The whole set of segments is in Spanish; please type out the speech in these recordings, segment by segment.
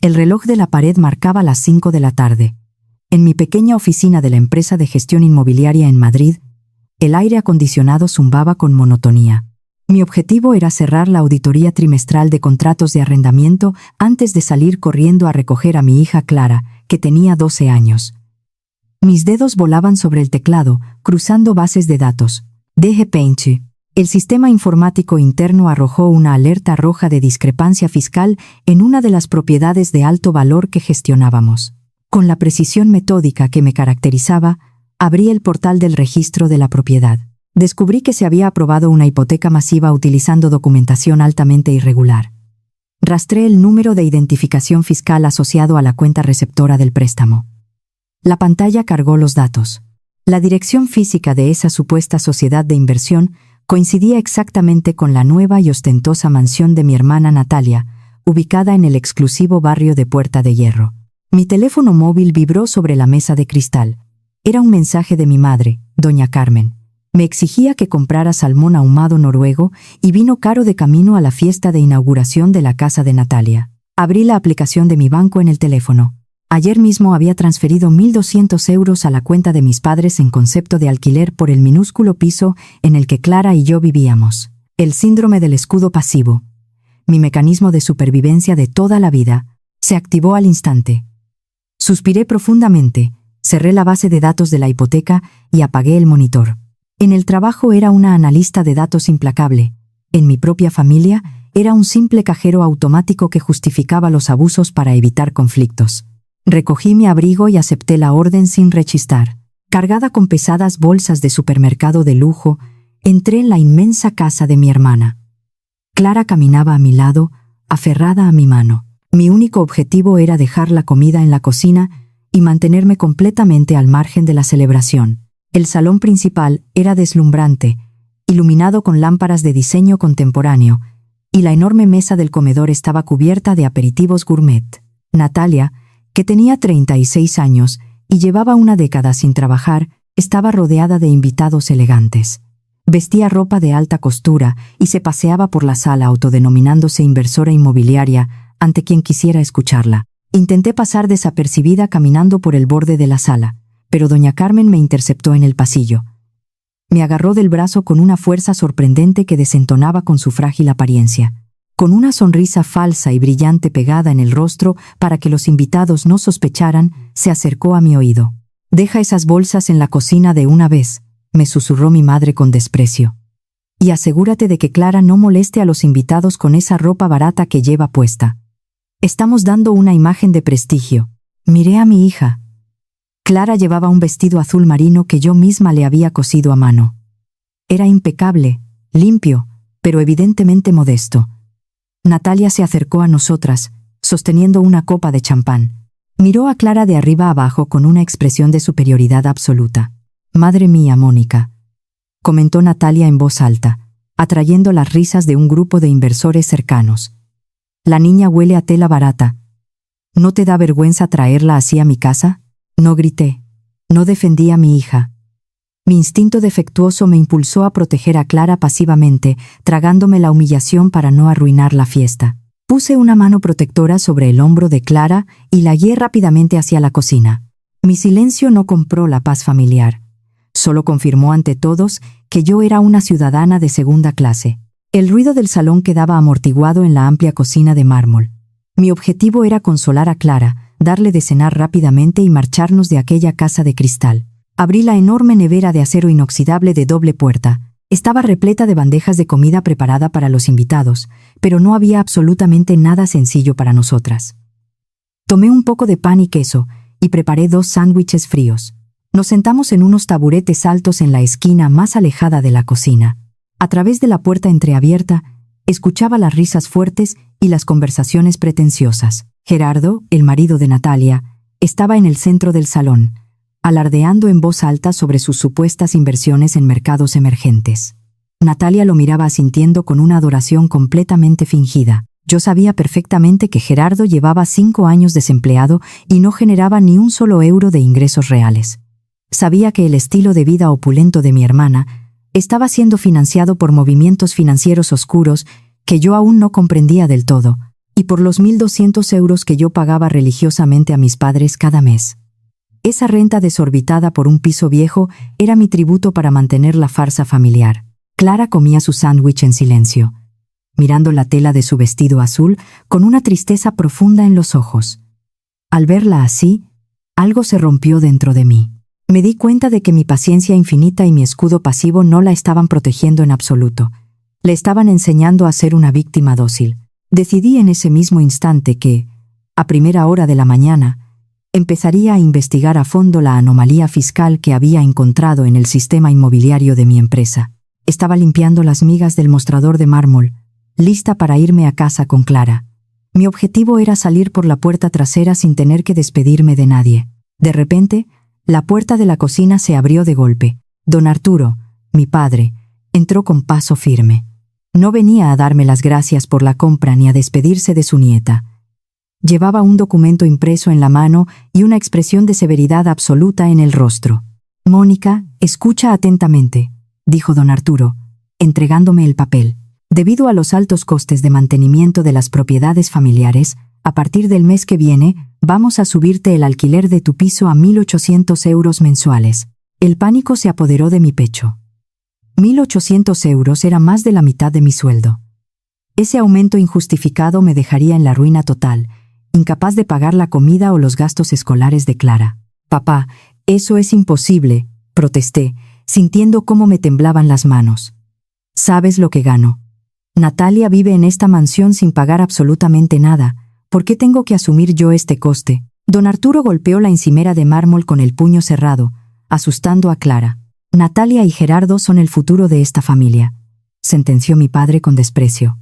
El reloj de la pared marcaba las 5 de la tarde. En mi pequeña oficina de la empresa de gestión inmobiliaria en Madrid, el aire acondicionado zumbaba con monotonía. Mi objetivo era cerrar la auditoría trimestral de contratos de arrendamiento antes de salir corriendo a recoger a mi hija Clara, que tenía 12 años. Mis dedos volaban sobre el teclado, cruzando bases de datos. DG Paint. El sistema informático interno arrojó una alerta roja de discrepancia fiscal en una de las propiedades de alto valor que gestionábamos. Con la precisión metódica que me caracterizaba, abrí el portal del registro de la propiedad. Descubrí que se había aprobado una hipoteca masiva utilizando documentación altamente irregular. Rastré el número de identificación fiscal asociado a la cuenta receptora del préstamo. La pantalla cargó los datos. La dirección física de esa supuesta sociedad de inversión coincidía exactamente con la nueva y ostentosa mansión de mi hermana Natalia, ubicada en el exclusivo barrio de Puerta de Hierro. Mi teléfono móvil vibró sobre la mesa de cristal. Era un mensaje de mi madre, doña Carmen. Me exigía que comprara salmón ahumado noruego y vino caro de camino a la fiesta de inauguración de la casa de Natalia. Abrí la aplicación de mi banco en el teléfono. Ayer mismo había transferido 1.200 euros a la cuenta de mis padres en concepto de alquiler por el minúsculo piso en el que Clara y yo vivíamos. El síndrome del escudo pasivo, mi mecanismo de supervivencia de toda la vida, se activó al instante. Suspiré profundamente, cerré la base de datos de la hipoteca y apagué el monitor. En el trabajo era una analista de datos implacable. En mi propia familia era un simple cajero automático que justificaba los abusos para evitar conflictos. Recogí mi abrigo y acepté la orden sin rechistar. Cargada con pesadas bolsas de supermercado de lujo, entré en la inmensa casa de mi hermana. Clara caminaba a mi lado, aferrada a mi mano. Mi único objetivo era dejar la comida en la cocina y mantenerme completamente al margen de la celebración. El salón principal era deslumbrante, iluminado con lámparas de diseño contemporáneo, y la enorme mesa del comedor estaba cubierta de aperitivos gourmet. Natalia, que tenía 36 años y llevaba una década sin trabajar, estaba rodeada de invitados elegantes. Vestía ropa de alta costura y se paseaba por la sala autodenominándose inversora inmobiliaria ante quien quisiera escucharla. Intenté pasar desapercibida caminando por el borde de la sala, pero doña Carmen me interceptó en el pasillo. Me agarró del brazo con una fuerza sorprendente que desentonaba con su frágil apariencia. Con una sonrisa falsa y brillante pegada en el rostro para que los invitados no sospecharan, se acercó a mi oído. «Deja esas bolsas en la cocina de una vez», me susurró mi madre con desprecio. «Y asegúrate de que Clara no moleste a los invitados con esa ropa barata que lleva puesta. Estamos dando una imagen de prestigio». Miré a mi hija. Clara llevaba un vestido azul marino que yo misma le había cosido a mano. Era impecable, limpio, pero evidentemente modesto. Natalia se acercó a nosotras, sosteniendo una copa de champán. Miró a Clara de arriba abajo con una expresión de superioridad absoluta. «Madre mía, Mónica», comentó Natalia en voz alta, atrayendo las risas de un grupo de inversores cercanos. «La niña huele a tela barata. ¿No te da vergüenza traerla así a mi casa?». No grité. No defendí a mi hija. Mi instinto defectuoso me impulsó a proteger a Clara pasivamente, tragándome la humillación para no arruinar la fiesta. Puse una mano protectora sobre el hombro de Clara y la guié rápidamente hacia la cocina. Mi silencio no compró la paz familiar. Solo confirmó ante todos que yo era una ciudadana de segunda clase. El ruido del salón quedaba amortiguado en la amplia cocina de mármol. Mi objetivo era consolar a Clara, darle de cenar rápidamente y marcharnos de aquella casa de cristal. Abrí la enorme nevera de acero inoxidable de doble puerta. Estaba repleta de bandejas de comida preparada para los invitados, pero no había absolutamente nada sencillo para nosotras. Tomé un poco de pan y queso y preparé 2 sándwiches fríos. Nos sentamos en unos taburetes altos en la esquina más alejada de la cocina. A través de la puerta entreabierta, escuchaba las risas fuertes y las conversaciones pretenciosas. Gerardo, el marido de Natalia, estaba en el centro del salón, alardeando en voz alta sobre sus supuestas inversiones en mercados emergentes. Natalia lo miraba asintiendo con una adoración completamente fingida. Yo sabía perfectamente que Gerardo llevaba 5 años desempleado y no generaba ni un solo euro de ingresos reales. Sabía que el estilo de vida opulento de mi hermana estaba siendo financiado por movimientos financieros oscuros que yo aún no comprendía del todo, y por los 1.200 euros que yo pagaba religiosamente a mis padres cada mes. Esa renta desorbitada por un piso viejo era mi tributo para mantener la farsa familiar. Clara comía su sándwich en silencio, mirando la tela de su vestido azul con una tristeza profunda en los ojos. Al verla así, algo se rompió dentro de mí. Me di cuenta de que mi paciencia infinita y mi escudo pasivo no la estaban protegiendo en absoluto. Le estaban enseñando a ser una víctima dócil. Decidí en ese mismo instante que, a primera hora de la mañana, empezaría a investigar a fondo la anomalía fiscal que había encontrado en el sistema inmobiliario de mi empresa. Estaba limpiando las migas del mostrador de mármol, lista para irme a casa con Clara. Mi objetivo era salir por la puerta trasera sin tener que despedirme de nadie. De repente, la puerta de la cocina se abrió de golpe. Don Arturo, mi padre, entró con paso firme. No venía a darme las gracias por la compra ni a despedirse de su nieta. Llevaba un documento impreso en la mano y una expresión de severidad absoluta en el rostro. «Mónica, escucha atentamente», dijo don Arturo, entregándome el papel. «Debido a los altos costes de mantenimiento de las propiedades familiares, a partir del mes que viene, vamos a subirte el alquiler de tu piso a 1.800 euros mensuales». El pánico se apoderó de mi pecho. 1.800 euros era más de la mitad de mi sueldo. Ese aumento injustificado me dejaría en la ruina total, incapaz de pagar la comida o los gastos escolares de Clara. «Papá, eso es imposible», protesté, sintiendo cómo me temblaban las manos. «¿Sabes lo que gano? Natalia vive en esta mansión sin pagar absolutamente nada. ¿Por qué tengo que asumir yo este coste?» Don Arturo golpeó la encimera de mármol con el puño cerrado, asustando a Clara. «Natalia y Gerardo son el futuro de esta familia», sentenció mi padre con desprecio.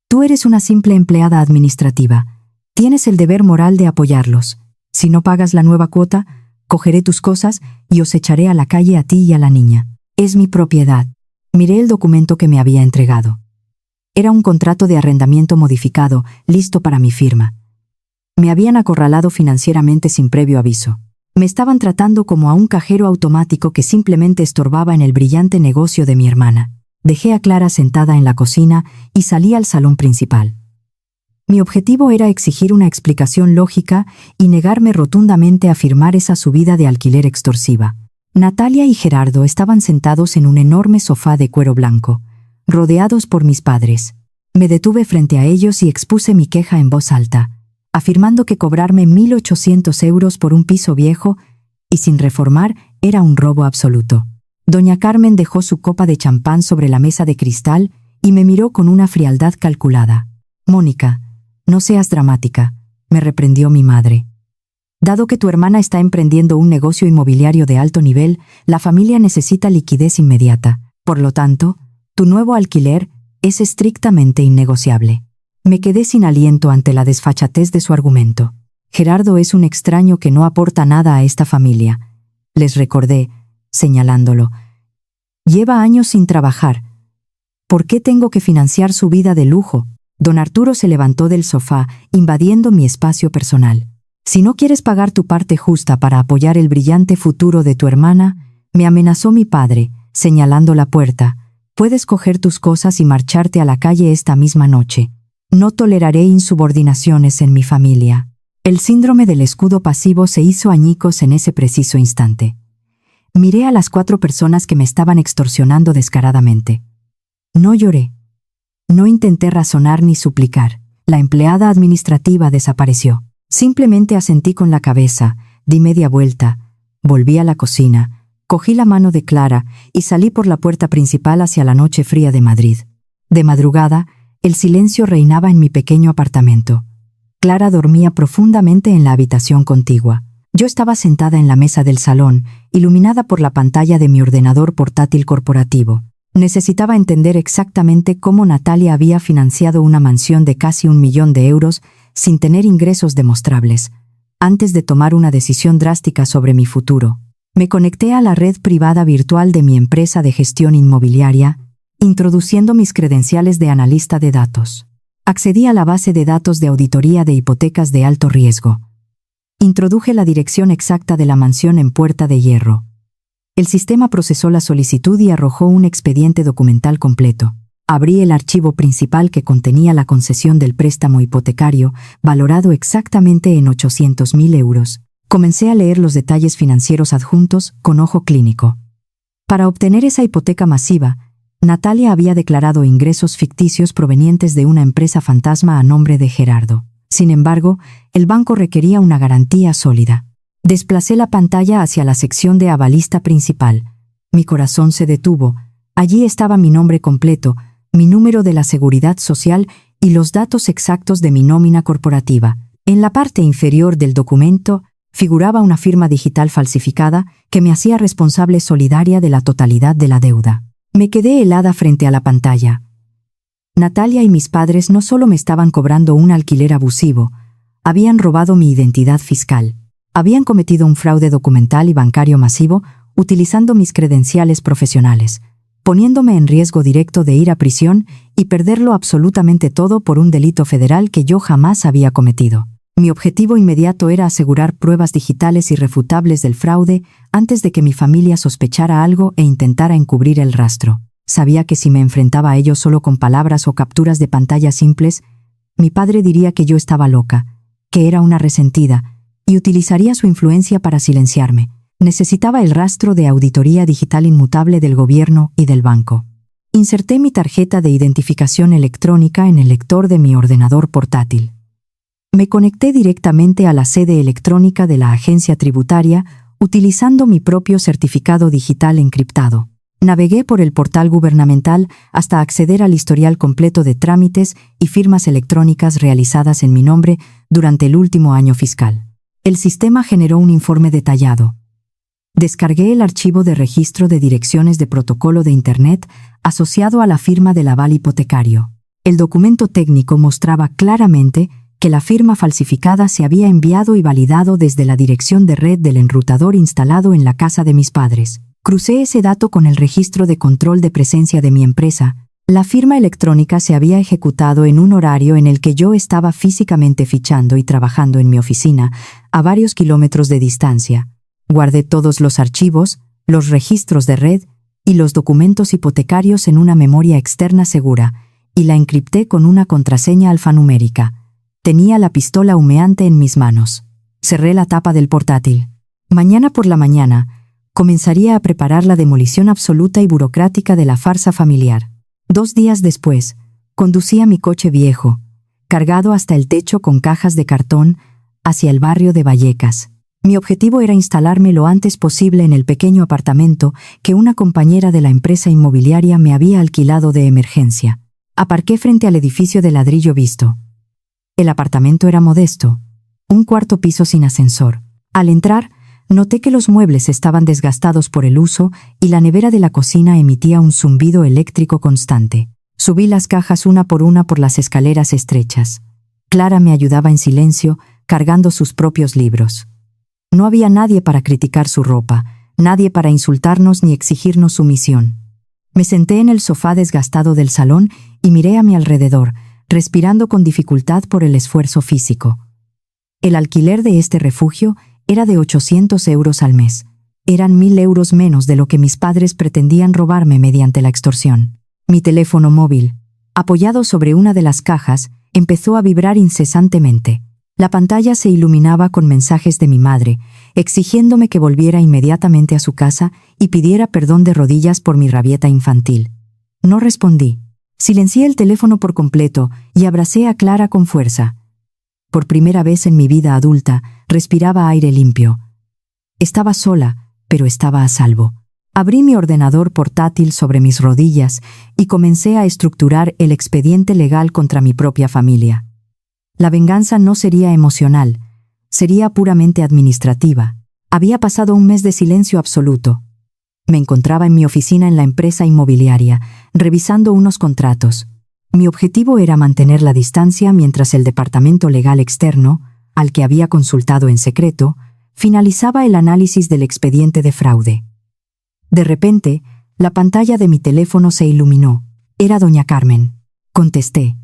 «Tú eres una simple empleada administrativa. Tienes el deber moral de apoyarlos. Si no pagas la nueva cuota, cogeré tus cosas y os echaré a la calle a ti y a la niña. Es mi propiedad». Miré el documento que me había entregado. Era un contrato de arrendamiento modificado, listo para mi firma. Me habían acorralado financieramente sin previo aviso. Me estaban tratando como a un cajero automático que simplemente estorbaba en el brillante negocio de mi hermana. Dejé a Clara sentada en la cocina y salí al salón principal. Mi objetivo era exigir una explicación lógica y negarme rotundamente a firmar esa subida de alquiler extorsiva. Natalia y Gerardo estaban sentados en un enorme sofá de cuero blanco, rodeados por mis padres. Me detuve frente a ellos y expuse mi queja en voz alta, afirmando que cobrarme 1.800 euros por un piso viejo y sin reformar era un robo absoluto. Doña Carmen dejó su copa de champán sobre la mesa de cristal y me miró con una frialdad calculada. «Mónica, no seas dramática», me reprendió mi madre. «Dado que tu hermana está emprendiendo un negocio inmobiliario de alto nivel, la familia necesita liquidez inmediata. Por lo tanto, tu nuevo alquiler es estrictamente innegociable». Me quedé sin aliento ante la desfachatez de su argumento. «Gerardo es un extraño que no aporta nada a esta familia», les recordé, señalándolo. «Lleva años sin trabajar. ¿Por qué tengo que financiar su vida de lujo?» Don Arturo se levantó del sofá, invadiendo mi espacio personal. «Si no quieres pagar tu parte justa para apoyar el brillante futuro de tu hermana», me amenazó mi padre, señalando la puerta, «puedes coger tus cosas y marcharte a la calle esta misma noche. No toleraré insubordinaciones en mi familia». El síndrome del escudo pasivo se hizo añicos en ese preciso instante. Miré a las 4 personas que me estaban extorsionando descaradamente. No lloré. No intenté razonar ni suplicar. La empleada administrativa desapareció. Simplemente asentí con la cabeza, di media vuelta, volví a la cocina, cogí la mano de Clara y salí por la puerta principal hacia la noche fría de Madrid. De madrugada, el silencio reinaba en mi pequeño apartamento. Clara dormía profundamente en la habitación contigua. Yo estaba sentada en la mesa del salón, iluminada por la pantalla de mi ordenador portátil corporativo. Necesitaba entender exactamente cómo Natalia había financiado una mansión de casi 1 millón de euros sin tener ingresos demostrables, antes de tomar una decisión drástica sobre mi futuro. Me conecté a la red privada virtual de mi empresa de gestión inmobiliaria, introduciendo mis credenciales de analista de datos. Accedí a la base de datos de auditoría de hipotecas de alto riesgo. Introduje la dirección exacta de la mansión en Puerta de Hierro. El sistema procesó la solicitud y arrojó un expediente documental completo. Abrí el archivo principal que contenía la concesión del préstamo hipotecario, valorado exactamente en 800.000 euros. Comencé a leer los detalles financieros adjuntos con ojo clínico. Para obtener esa hipoteca masiva, Natalia había declarado ingresos ficticios provenientes de una empresa fantasma a nombre de Gerardo. Sin embargo, el banco requería una garantía sólida. Desplacé la pantalla hacia la sección de avalista principal. Mi corazón se detuvo. Allí estaba mi nombre completo, mi número de la Seguridad Social y los datos exactos de mi nómina corporativa. En la parte inferior del documento figuraba una firma digital falsificada que me hacía responsable solidaria de la totalidad de la deuda. Me quedé helada frente a la pantalla. Natalia y mis padres no solo me estaban cobrando un alquiler abusivo, habían robado mi identidad fiscal. Habían cometido un fraude documental y bancario masivo utilizando mis credenciales profesionales, poniéndome en riesgo directo de ir a prisión y perderlo absolutamente todo por un delito federal que yo jamás había cometido. Mi objetivo inmediato era asegurar pruebas digitales irrefutables del fraude antes de que mi familia sospechara algo e intentara encubrir el rastro. Sabía que si me enfrentaba a ello solo con palabras o capturas de pantalla simples, mi padre diría que yo estaba loca, que era una resentida, y utilizaría su influencia para silenciarme. Necesitaba el rastro de auditoría digital inmutable del gobierno y del banco. Inserté mi tarjeta de identificación electrónica en el lector de mi ordenador portátil. Me conecté directamente a la sede electrónica de la agencia tributaria utilizando mi propio certificado digital encriptado. Navegué por el portal gubernamental hasta acceder al historial completo de trámites y firmas electrónicas realizadas en mi nombre durante el último año fiscal. El sistema generó un informe detallado. Descargué el archivo de registro de direcciones de protocolo de Internet asociado a la firma del aval hipotecario. El documento técnico mostraba claramente que la firma falsificada se había enviado y validado desde la dirección de red del enrutador instalado en la casa de mis padres. Crucé ese dato con el registro de control de presencia de mi empresa. La firma electrónica se había ejecutado en un horario en el que yo estaba físicamente fichando y trabajando en mi oficina, a varios kilómetros de distancia. Guardé todos los archivos, los registros de red y los documentos hipotecarios en una memoria externa segura y la encripté con una contraseña alfanumérica. Tenía la pistola humeante en mis manos. Cerré la tapa del portátil. Mañana por la mañana, comenzaría a preparar la demolición absoluta y burocrática de la farsa familiar. 2 días después, conducía mi coche viejo, cargado hasta el techo con cajas de cartón, hacia el barrio de Vallecas. Mi objetivo era instalarme lo antes posible en el pequeño apartamento que una compañera de la empresa inmobiliaria me había alquilado de emergencia. Aparqué frente al edificio de ladrillo visto. El apartamento era modesto, un 4º piso sin ascensor. Al entrar, noté que los muebles estaban desgastados por el uso y la nevera de la cocina emitía un zumbido eléctrico constante. Subí las cajas una por una por las escaleras estrechas. Clara me ayudaba en silencio, cargando sus propios libros. No había nadie para criticar su ropa, nadie para insultarnos ni exigirnos sumisión. Me senté en el sofá desgastado del salón y miré a mi alrededor, respirando con dificultad por el esfuerzo físico. El alquiler de este refugio era de 800 euros al mes. Eran 1.000 euros menos de lo que mis padres pretendían robarme mediante la extorsión. Mi teléfono móvil, apoyado sobre una de las cajas, empezó a vibrar incesantemente. La pantalla se iluminaba con mensajes de mi madre, exigiéndome que volviera inmediatamente a su casa y pidiera perdón de rodillas por mi rabieta infantil. No respondí. Silencié el teléfono por completo y abracé a Clara con fuerza. Por primera vez en mi vida adulta, respiraba aire limpio. Estaba sola, pero estaba a salvo. Abrí mi ordenador portátil sobre mis rodillas y comencé a estructurar el expediente legal contra mi propia familia. La venganza no sería emocional, sería puramente administrativa. Había pasado un mes de silencio absoluto. Me encontraba en mi oficina en la empresa inmobiliaria, revisando unos contratos. Mi objetivo era mantener la distancia mientras el departamento legal externo, al que había consultado en secreto, finalizaba el análisis del expediente de fraude. De repente, la pantalla de mi teléfono se iluminó. Era doña Carmen. Contesté,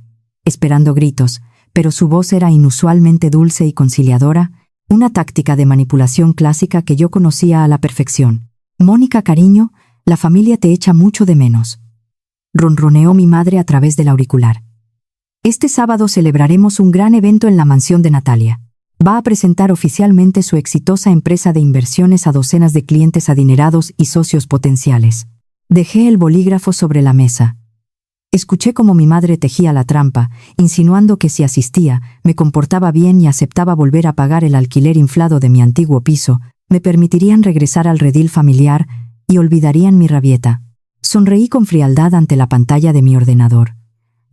esperando gritos, pero su voz era inusualmente dulce y conciliadora, una táctica de manipulación clásica que yo conocía a la perfección. Mónica, cariño, la familia te echa mucho de menos. ronroneó mi madre a través del auricular. Este sábado celebraremos un gran evento en la mansión de Natalia. Va a presentar oficialmente su exitosa empresa de inversiones a docenas de clientes adinerados y socios potenciales. Dejé el bolígrafo sobre la mesa. Escuché cómo mi madre tejía la trampa, insinuando que si asistía, me comportaba bien y aceptaba volver a pagar el alquiler inflado de mi antiguo piso, me permitirían regresar al redil familiar y olvidarían mi rabieta. Sonreí con frialdad ante la pantalla de mi ordenador.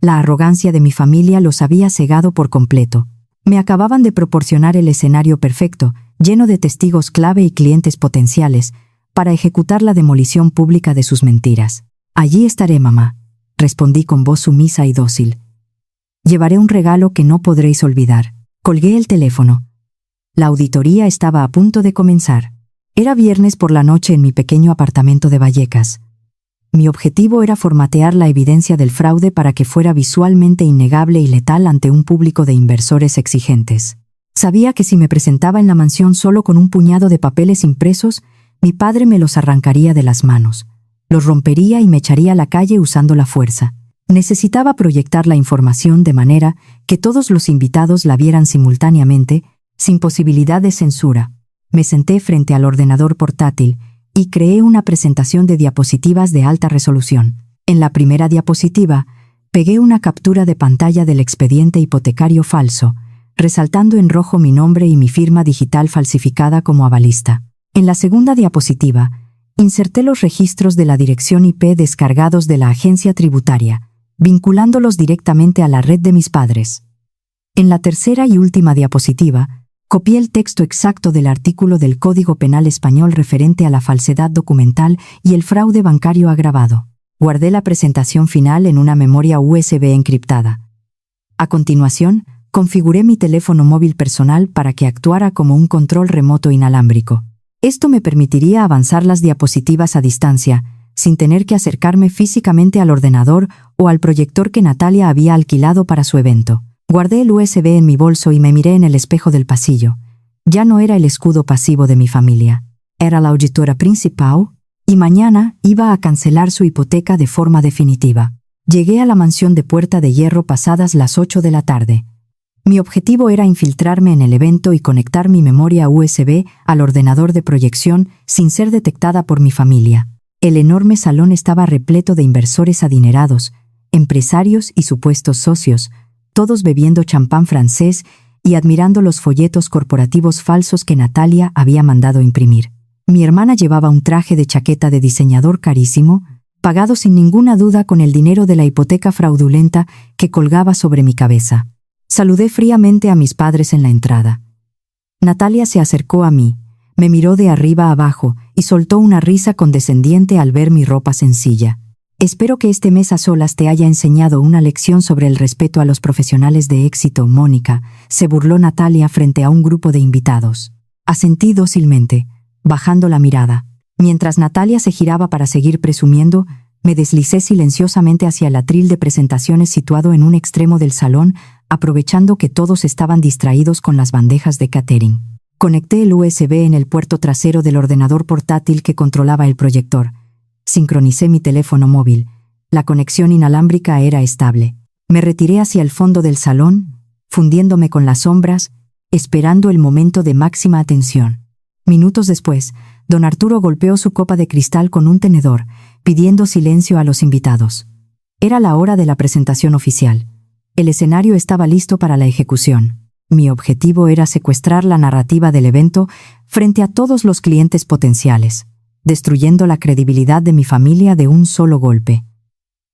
La arrogancia de mi familia los había cegado por completo. Me acababan de proporcionar el escenario perfecto, lleno de testigos clave y clientes potenciales, para ejecutar la demolición pública de sus mentiras. Allí estaré, mamá, respondí con voz sumisa y dócil. Llevaré un regalo que no podréis olvidar. Colgué el teléfono. La auditoría estaba a punto de comenzar. Era viernes por la noche en mi pequeño apartamento de Vallecas. Mi objetivo era formatear la evidencia del fraude para que fuera visualmente innegable y letal ante un público de inversores exigentes. Sabía que si me presentaba en la mansión solo con un puñado de papeles impresos, mi padre me los arrancaría de las manos. Los rompería y me echaría a la calle usando la fuerza. Necesitaba proyectar la información de manera que todos los invitados la vieran simultáneamente, sin posibilidad de censura. Me senté frente al ordenador portátil y creé una presentación de diapositivas de alta resolución. En la primera diapositiva, pegué una captura de pantalla del expediente hipotecario falso, resaltando en rojo mi nombre y mi firma digital falsificada como avalista. En la segunda diapositiva, inserté los registros de la dirección IP descargados de la agencia tributaria, vinculándolos directamente a la red de mis padres. En la tercera y última diapositiva, copié el texto exacto del artículo del Código Penal Español referente a la falsedad documental y el fraude bancario agravado. Guardé la presentación final en una memoria USB encriptada. A continuación, configuré mi teléfono móvil personal para que actuara como un control remoto inalámbrico. Esto me permitiría avanzar las diapositivas a distancia, sin tener que acercarme físicamente al ordenador o al proyector que Natalia había alquilado para su evento. Guardé el USB en mi bolso y me miré en el espejo del pasillo. Ya no era el escudo pasivo de mi familia. Era la auditora principal, y mañana iba a cancelar su hipoteca de forma definitiva. Llegué a la mansión de Puerta de Hierro pasadas las 8 de la tarde. Mi objetivo era infiltrarme en el evento y conectar mi memoria USB al ordenador de proyección sin ser detectada por mi familia. El enorme salón estaba repleto de inversores adinerados, empresarios y supuestos socios, todos bebiendo champán francés y admirando los folletos corporativos falsos que Natalia había mandado imprimir. Mi hermana llevaba un traje de chaqueta de diseñador carísimo, pagado sin ninguna duda con el dinero de la hipoteca fraudulenta que colgaba sobre mi cabeza. Saludé fríamente a mis padres en la entrada. Natalia se acercó a mí, me miró de arriba a abajo y soltó una risa condescendiente al ver mi ropa sencilla. Espero que este mes a solas te haya enseñado una lección sobre el respeto a los profesionales de éxito, Mónica, se burló Natalia frente a un grupo de invitados. Asentí dócilmente, bajando la mirada. Mientras Natalia se giraba para seguir presumiendo, me deslicé silenciosamente hacia el atril de presentaciones situado en un extremo del salón, aprovechando que todos estaban distraídos con las bandejas de catering. Conecté el USB en el puerto trasero del ordenador portátil que controlaba el proyector. Sincronicé mi teléfono móvil. La conexión inalámbrica era estable. Me retiré hacia el fondo del salón, fundiéndome con las sombras, esperando el momento de máxima atención. Minutos después, don Arturo golpeó su copa de cristal con un tenedor, pidiendo silencio a los invitados. Era la hora de la presentación oficial. El escenario estaba listo para la ejecución. Mi objetivo era secuestrar la narrativa del evento frente a todos los clientes potenciales, destruyendo la credibilidad de mi familia de un solo golpe.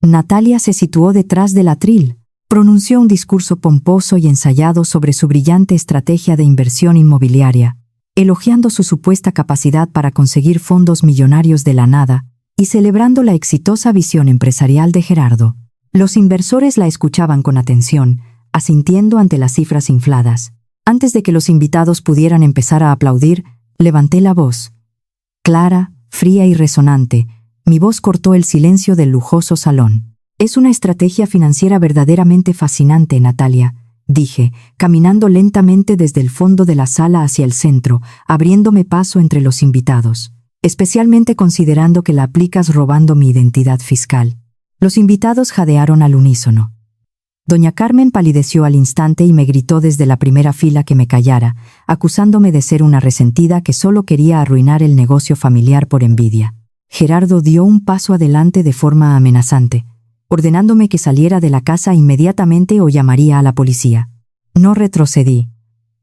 Natalia se situó detrás del atril, pronunció un discurso pomposo y ensayado sobre su brillante estrategia de inversión inmobiliaria, elogiando su supuesta capacidad para conseguir fondos millonarios de la nada y celebrando la exitosa visión empresarial de Gerardo. Los inversores la escuchaban con atención, asintiendo ante las cifras infladas. Antes de que los invitados pudieran empezar a aplaudir, levanté la voz. Clara, fría y resonante, mi voz cortó el silencio del lujoso salón. Es una estrategia financiera verdaderamente fascinante, Natalia, dije, caminando lentamente desde el fondo de la sala hacia el centro, abriéndome paso entre los invitados, especialmente considerando que la aplicas robando mi identidad fiscal. Los invitados jadearon al unísono. Doña Carmen palideció al instante y me gritó desde la primera fila que me callara, acusándome de ser una resentida que solo quería arruinar el negocio familiar por envidia. Gerardo dio un paso adelante de forma amenazante, ordenándome que saliera de la casa inmediatamente o llamaría a la policía. No retrocedí.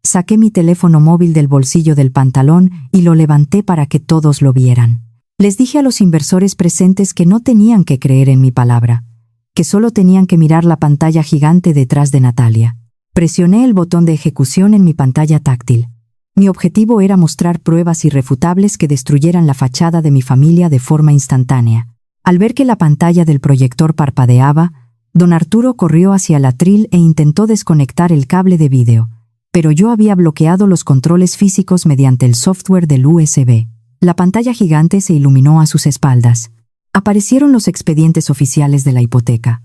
Saqué mi teléfono móvil del bolsillo del pantalón y lo levanté para que todos lo vieran. Les dije a los inversores presentes que no tenían que creer en mi palabra, que solo tenían que mirar la pantalla gigante detrás de Natalia. Presioné el botón de ejecución en mi pantalla táctil. Mi objetivo era mostrar pruebas irrefutables que destruyeran la fachada de mi familia de forma instantánea. Al ver que la pantalla del proyector parpadeaba, don Arturo corrió hacia el atril e intentó desconectar el cable de vídeo, pero yo había bloqueado los controles físicos mediante el software del USB. La pantalla gigante se iluminó a sus espaldas. Aparecieron los expedientes oficiales de la hipoteca.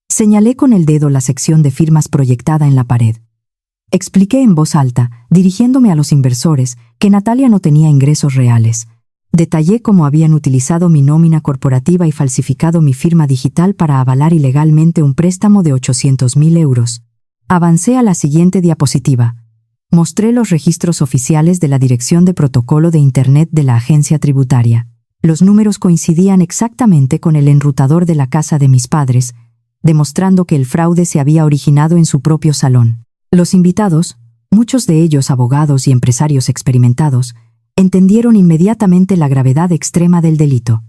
Señalé con el dedo la sección de firmas proyectada en la pared. Expliqué en voz alta, dirigiéndome a los inversores, que Natalia no tenía ingresos reales. Detallé cómo habían utilizado mi nómina corporativa y falsificado mi firma digital para avalar ilegalmente un préstamo de 800.000 euros. Avancé a la siguiente diapositiva. Mostré los registros oficiales de la Dirección de Protocolo de Internet de la agencia tributaria. Los números coincidían exactamente con el enrutador de la casa de mis padres, demostrando que el fraude se había originado en su propio salón. Los invitados, muchos de ellos abogados y empresarios experimentados, entendieron inmediatamente la gravedad extrema del delito.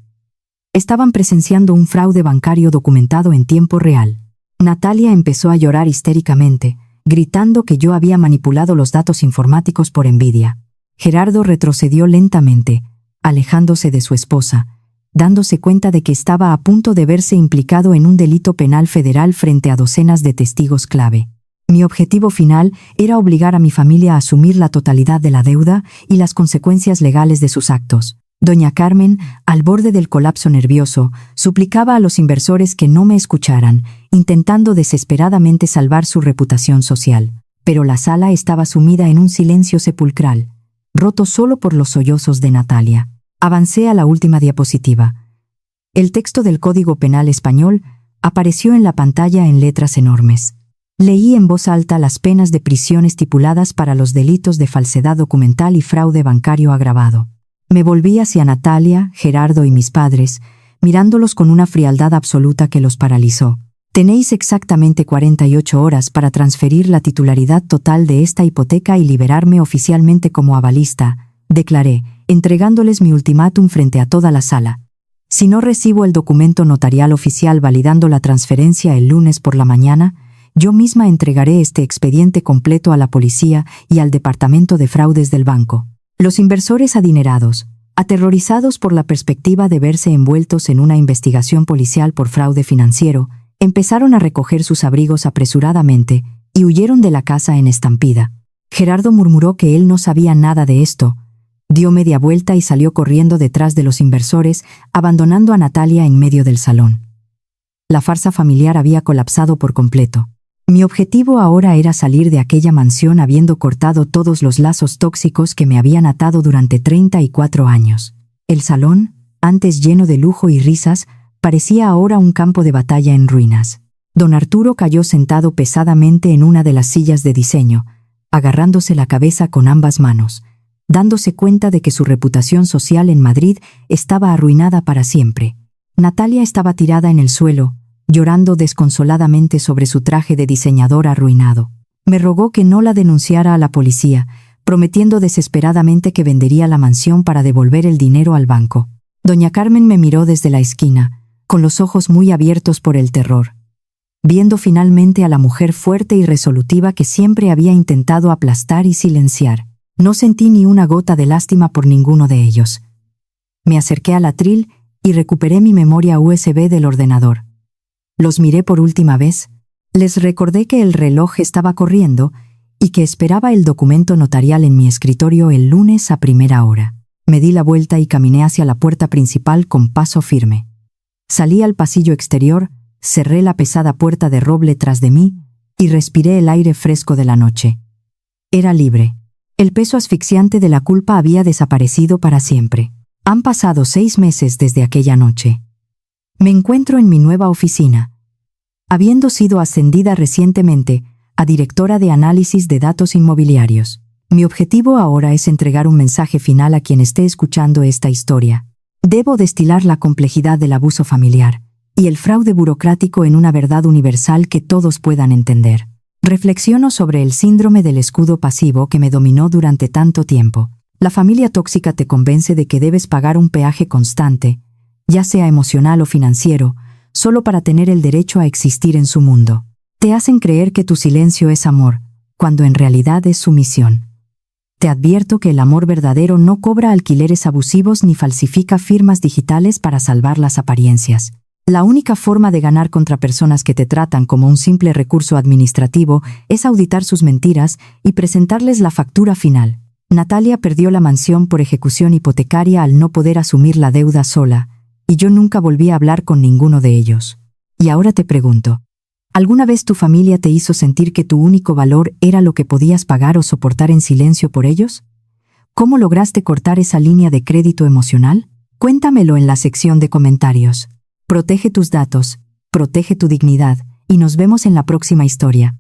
Estaban presenciando un fraude bancario documentado en tiempo real. Natalia empezó a llorar histéricamente, gritando que yo había manipulado los datos informáticos por envidia. Gerardo retrocedió lentamente, alejándose de su esposa, dándose cuenta de que estaba a punto de verse implicado en un delito penal federal frente a docenas de testigos clave. Mi objetivo final era obligar a mi familia a asumir la totalidad de la deuda y las consecuencias legales de sus actos. Doña Carmen, al borde del colapso nervioso, suplicaba a los inversores que no me escucharan, intentando desesperadamente salvar su reputación social. Pero la sala estaba sumida en un silencio sepulcral, roto solo por los sollozos de Natalia. Avancé a la última diapositiva. El texto del Código Penal español apareció en la pantalla en letras enormes. Leí en voz alta las penas de prisión estipuladas para los delitos de falsedad documental y fraude bancario agravado. Me volví hacia Natalia, Gerardo y mis padres, mirándolos con una frialdad absoluta que los paralizó. Tenéis exactamente 48 horas para transferir la titularidad total de esta hipoteca y liberarme oficialmente como avalista, declaré, entregándoles mi ultimátum frente a toda la sala. Si no recibo el documento notarial oficial validando la transferencia el lunes por la mañana, yo misma entregaré este expediente completo a la policía y al departamento de fraudes del banco. Los inversores adinerados, aterrorizados por la perspectiva de verse envueltos en una investigación policial por fraude financiero, empezaron a recoger sus abrigos apresuradamente y huyeron de la casa en estampida. Gerardo murmuró que él no sabía nada de esto, dio media vuelta y salió corriendo detrás de los inversores, abandonando a Natalia en medio del salón. La farsa familiar había colapsado por completo. Mi objetivo ahora era salir de aquella mansión habiendo cortado todos los lazos tóxicos que me habían atado durante 34 años. El salón, antes lleno de lujo y risas, parecía ahora un campo de batalla en ruinas. Don Arturo cayó sentado pesadamente en una de las sillas de diseño, agarrándose la cabeza con ambas manos, dándose cuenta de que su reputación social en Madrid estaba arruinada para siempre. Natalia estaba tirada en el suelo, llorando desconsoladamente sobre su traje de diseñador arruinado. Me rogó que no la denunciara a la policía, prometiendo desesperadamente que vendería la mansión para devolver el dinero al banco. Doña Carmen me miró desde la esquina, con los ojos muy abiertos por el terror, viendo finalmente a la mujer fuerte y resolutiva que siempre había intentado aplastar y silenciar. No sentí ni una gota de lástima por ninguno de ellos. Me acerqué al atril y recuperé mi memoria USB del ordenador. Los miré por última vez, les recordé que el reloj estaba corriendo y que esperaba el documento notarial en mi escritorio el lunes a primera hora. Me di la vuelta y caminé hacia la puerta principal con paso firme. Salí al pasillo exterior, cerré la pesada puerta de roble tras de mí y respiré el aire fresco de la noche. Era libre. El peso asfixiante de la culpa había desaparecido para siempre. Han pasado 6 meses desde aquella noche. Me encuentro en mi nueva oficina, habiendo sido ascendida recientemente a directora de análisis de datos inmobiliarios. Mi objetivo ahora es entregar un mensaje final a quien esté escuchando esta historia. Debo destilar la complejidad del abuso familiar y el fraude burocrático en una verdad universal que todos puedan entender. Reflexiono sobre el síndrome del escudo pasivo que me dominó durante tanto tiempo. La familia tóxica te convence de que debes pagar un peaje constante, ya sea emocional o financiero, solo para tener el derecho a existir en su mundo. Te hacen creer que tu silencio es amor, cuando en realidad es sumisión. Te advierto que el amor verdadero no cobra alquileres abusivos ni falsifica firmas digitales para salvar las apariencias. La única forma de ganar contra personas que te tratan como un simple recurso administrativo es auditar sus mentiras y presentarles la factura final. Natalia perdió la mansión por ejecución hipotecaria al no poder asumir la deuda sola, y yo nunca volví a hablar con ninguno de ellos. Y ahora te pregunto, ¿alguna vez tu familia te hizo sentir que tu único valor era lo que podías pagar o soportar en silencio por ellos? ¿Cómo lograste cortar esa línea de crédito emocional? Cuéntamelo en la sección de comentarios. Protege tus datos, protege tu dignidad, y nos vemos en la próxima historia.